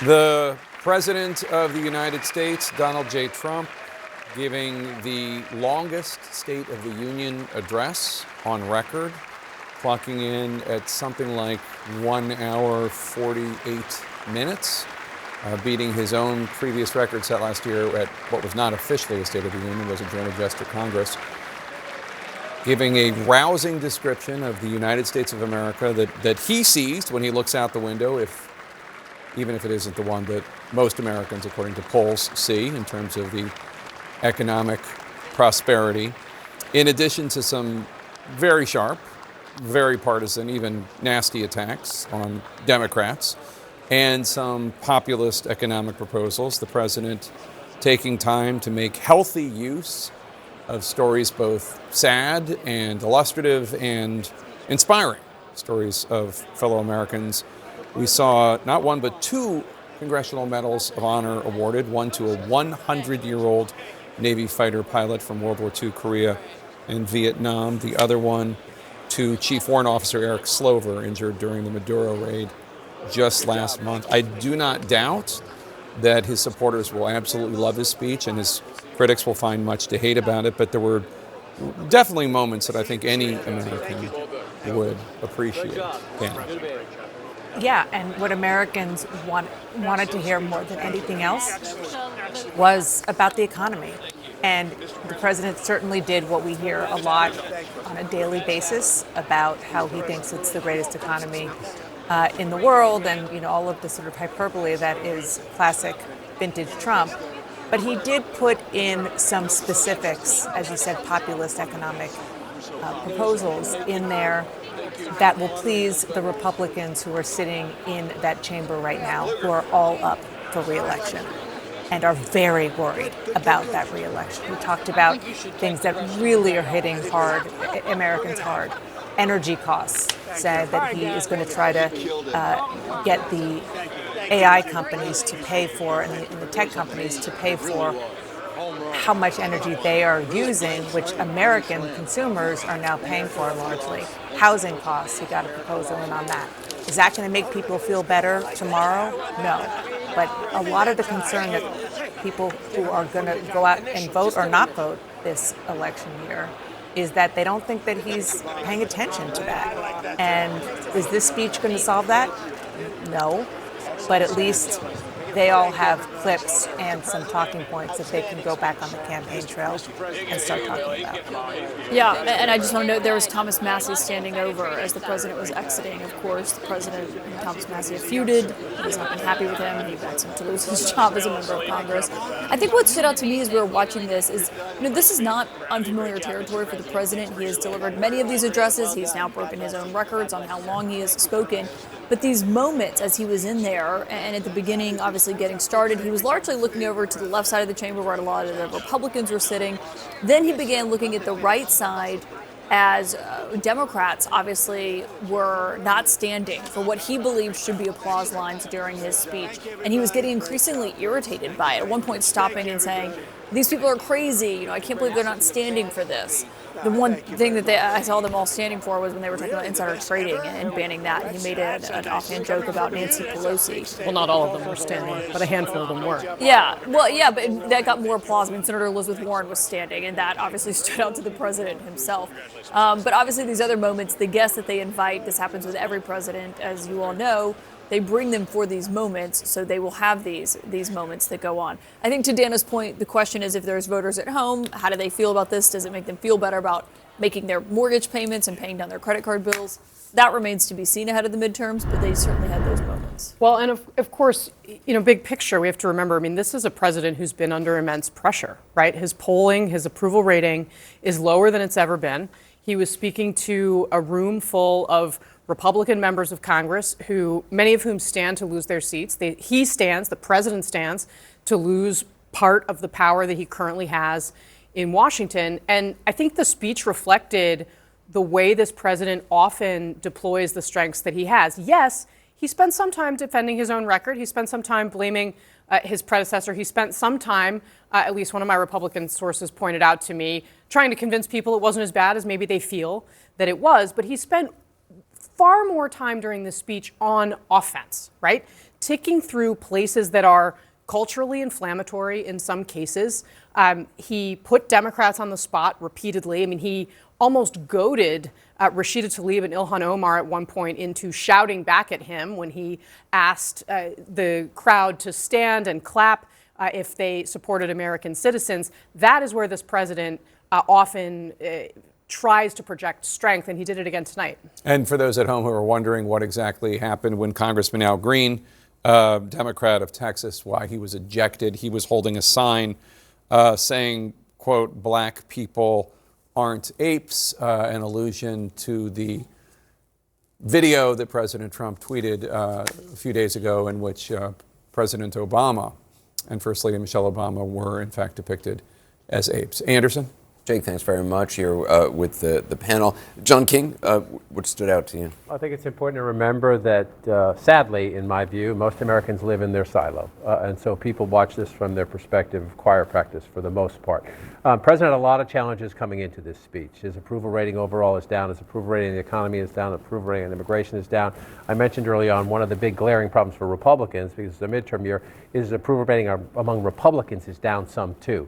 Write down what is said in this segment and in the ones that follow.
The President of the United States, Donald J. Trump, giving the longest State of the Union address on record, clocking in at something like 1 hour, 48 minutes, beating his own previous record set last year at what was not officially a State of the Union, was a joint address to Congress, giving a rousing description of the United States of America that he sees when he looks out the window, even if it isn't the one that most Americans, according to polls, see in terms of the economic prosperity, in addition to some very sharp, very partisan, even nasty attacks on Democrats and some populist economic proposals. The president taking time to make healthy use of stories both sad and illustrative and inspiring, stories of fellow Americans. We saw not one but two Congressional Medals of Honor awarded, one to a 100-year-old Navy fighter pilot from World War II, Korea and Vietnam, the other one to Chief Warrant Officer Eric Slover, injured during the Maduro raid just last month. I do not doubt that his supporters will absolutely love his speech and his critics will find much to hate about it, but there were definitely moments that I think any American would appreciate. Dan. Yeah, and what Americans wanted to hear more than anything else was about the economy. And the president certainly did what we hear a lot on a daily basis about how he thinks it's the greatest economy in the world, and all of the sort of hyperbole that is classic vintage Trump. But he did put in some specifics, as you said, populist economic proposals in there that will please the Republicans who are sitting in that chamber right now, who are all up for re-election and are very worried about that re-election. We talked about things that really are hitting Americans hard. Energy costs, said that he is going to try to get the AI companies to pay for, and the tech companies to pay for how much energy they are using, which American consumers are now paying for largely. Housing costs, he got a proposal in on that. Is that going to make people feel better tomorrow? No. But a lot of the concern that people who are going to go out and vote or not vote this election year is that they don't think that he's paying attention to that. And is this speech going to solve that? No. But at least they all have clips and some talking points that they can go back on the campaign trail and start talking about. Yeah, and I just want to note there was Thomas Massie standing over as the president was exiting. Of course, the president and Thomas Massie have feuded. He has not been happy with him. He wants him to lose his job as a member of Congress. I think what stood out to me as we were watching this is, this is not unfamiliar territory for the president. He has delivered many of these addresses. He's now broken his own records on how long he has spoken. But these moments as he was in there, and at the beginning, obviously getting started, he was largely looking over to the left side of the chamber where a lot of the Republicans were sitting. Then he began looking at the right side as Democrats obviously were not standing for what he believed should be applause lines during his speech. And he was getting increasingly irritated by it, at one point stopping and saying, "These people are crazy. I can't believe they're not standing for this." The one thing that I saw them all standing for was when they were talking about insider trading and banning that. He made an offhand joke about Nancy Pelosi. Well, not all of them were standing, but a handful of them were. Yeah, well, yeah, but that got more applause. Senator Elizabeth Warren was standing, and that obviously stood out to the president himself. But obviously these other moments, the guests that they invite, this happens with every president, as you all know, they bring them for these moments, so they will have these moments that go on. I think to Dana's point, the question is if there's voters at home, how do they feel about this? Does it make them feel better about making their mortgage payments and paying down their credit card bills? That remains to be seen ahead of the midterms, but they certainly had those moments. Well, and of course, big picture, we have to remember, this is a president who's been under immense pressure, right? His polling, his approval rating is lower than it's ever been. He was speaking to a room full of Republican members of Congress, many of whom stand to lose their seats. The president stands to lose part of the power that he currently has in Washington. And I think the speech reflected the way this president often deploys the strengths that he has. Yes, he spent some time defending his own record. He spent some time blaming his predecessor. He spent some time, at least one of my Republican sources pointed out to me, trying to convince people it wasn't as bad as maybe they feel that it was. But he spent far more time during this speech on offense, right? ticking through places that are culturally inflammatory in some cases. He put Democrats on the spot repeatedly. I mean, he almost goaded Rashida Tlaib and Ilhan Omar at one point into shouting back at him when he asked the crowd to stand and clap if they supported American citizens. That is where this president often tries to project strength, and he did it again tonight. And for those at home who are wondering what exactly happened when Congressman Al Green, Democrat of Texas, why he was ejected, he was holding a sign saying, quote, "Black people aren't apes," an allusion to the video that President Trump tweeted a few days ago in which President Obama and First Lady Michelle Obama were in fact depicted as apes. Anderson? Jake, thanks very much. You're with the panel. John King, what stood out to you? I think it's important to remember that, sadly, in my view, most Americans live in their silo. And so people watch this from their perspective of choir practice for the most part. President had a lot of challenges coming into this speech. His approval rating overall is down. His approval rating in the economy is down. Approval rating on immigration is down. I mentioned early on one of the big glaring problems for Republicans, because it's a midterm year, is approval rating among Republicans is down some too.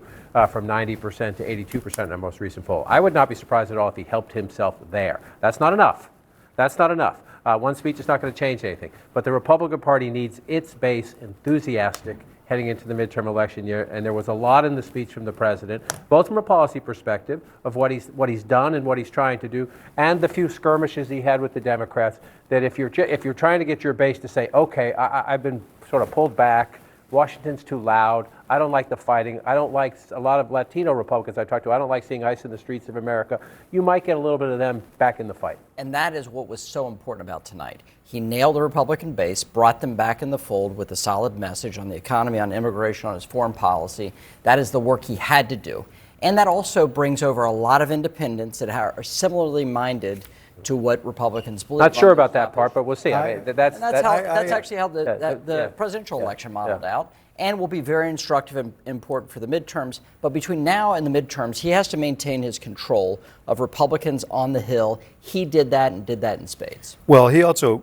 From 90% to 82% in our most recent poll. I would not be surprised at all if he helped himself there. That's not enough. That's not enough. One speech is not going to change anything. But the Republican Party needs its base enthusiastic heading into the midterm election year. And there was a lot in the speech from the president, both from a policy perspective of what he's done and what he's trying to do, and the few skirmishes he had with the Democrats. That if you're trying to get your base to say, okay, I've been sort of pulled back. Washington's too loud. I don't like the fighting. I don't like a lot of Latino Republicans I talk to. I don't like seeing ICE in the streets of America. You might get a little bit of them back in the fight. And that is what was so important about tonight. He nailed the Republican base, brought them back in the fold with a solid message on the economy, on immigration, on his foreign policy. That is the work he had to do. And that also brings over a lot of independents that are similarly minded to what Republicans believe. Not sure about that part, but we'll see. I mean, that's actually how the presidential election modeled out, and will be very instructive and important for the midterms. But between now and the midterms, he has to maintain his control of Republicans on the Hill. He did that and did that in spades. Well, he also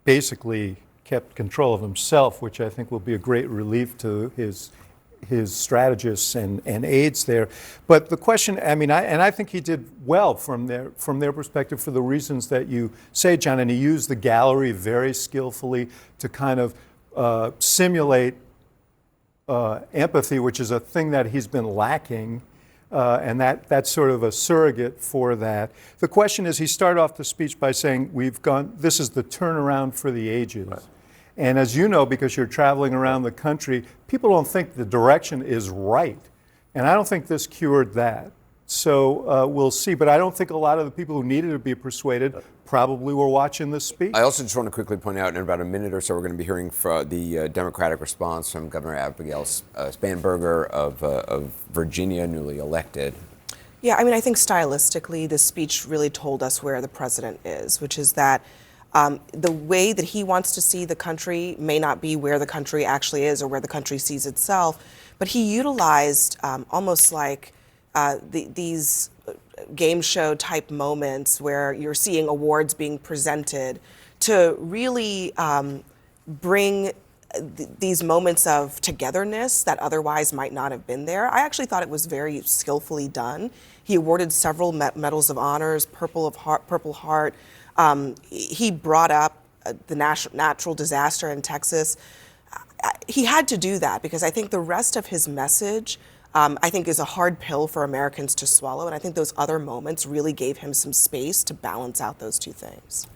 basically kept control of himself, which I think will be a great relief to his strategists and aides there. But the question, I mean, I think he did well from their perspective for the reasons that you say, John, and he used the gallery very skillfully to kind of simulate empathy, which is a thing that he's been lacking, and that's sort of a surrogate for that. The question is, he started off the speech by saying, this is the turnaround for the ages. Right. And as you know, because you're traveling around the country, people don't think the direction is right. And I don't think this cured that. So we'll see. But I don't think a lot of the people who needed to be persuaded probably were watching this speech. I also just want to quickly point out, in about a minute or so, we're going to be hearing the Democratic response from Governor Abigail Spanberger of Virginia, newly elected. Yeah, I mean, I think stylistically, this speech really told us where the president is, which is that the way that he wants to see the country may not be where the country actually is or where the country sees itself, but he utilized almost like these game show type moments where you're seeing awards being presented to really bring these moments of togetherness that otherwise might not have been there. I actually thought it was very skillfully done. He awarded several medals of honors, Purple Heart. He brought up the natural disaster in Texas. He had to do that because I think the rest of his message, I think, is a hard pill for Americans to swallow. And I think those other moments really gave him some space to balance out those two things.